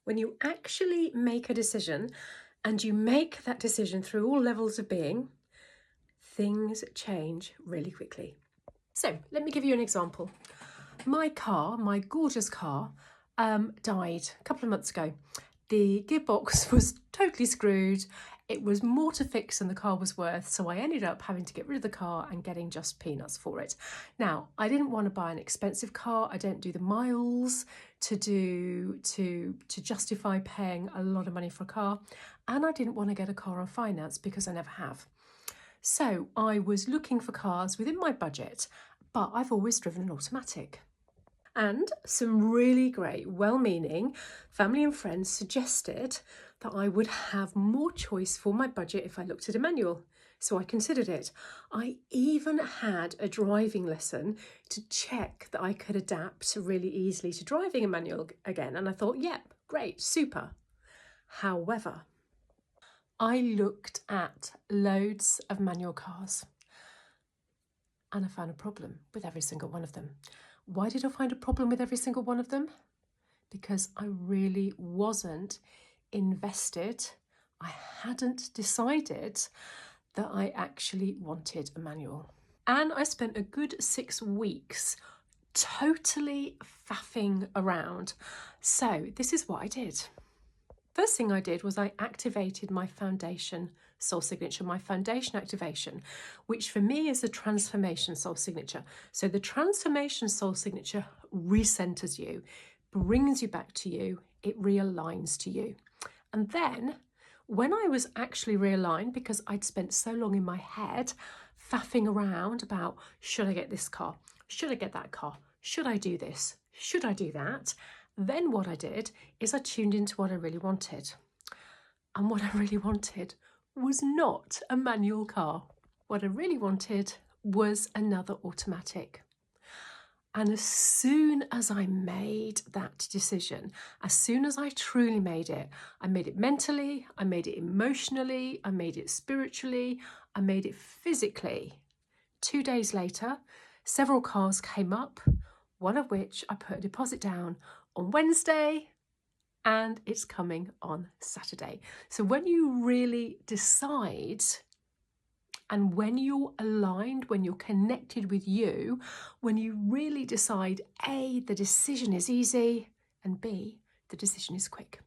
When you actually make a decision and you make that decision through all levels of being, things change really quickly. So let me give you an example. My car, my gorgeous car, died a couple of months ago. The gearbox was totally screwed. It was more to fix than the car was worth, so I ended up having to get rid of the car and getting just peanuts for it. Now, I didn't want to buy an expensive car. I don't do the miles to justify paying a lot of money for a car, and I didn't want to get a car on finance because I never have. So I was looking for cars within my budget, but I've always driven an automatic. And some really great, well-meaning family and friends suggested that I would have more choice for my budget if I looked at a manual. So I considered it. I even had a driving lesson to check that I could adapt really easily to driving a manual again. And I thought, yep, great, super. However, I looked at loads of manual cars and I found a problem with every single one of them. Why did I find a problem with every single one of them? Because I really wasn't invested. I hadn't decided that I actually wanted a manual. And I spent a good 6 weeks totally faffing around. So this is what I did. First thing I did was I activated my foundation soul signature, my foundation activation, which for me is a transformation soul signature. So the transformation soul signature recenters you, brings you back to you, it realigns to you. And then when I was actually realigned, because I'd spent so long in my head faffing around about, should I get this car? Should I get that car? Should I do this? Should I do that? Then what I did is I tuned into what I really wanted. And what I really wanted was not a manual car. What I really wanted was another automatic. And as soon as I made that decision, as soon as I truly made it, I made it mentally, I made it emotionally, I made it spiritually, I made it physically. 2 days later, several cars came up, one of which I put a deposit down on Wednesday, and it's coming on Saturday. So when you really decide and when you're aligned, when you're connected with you, when you really decide, A, the decision is easy, and B, the decision is quick.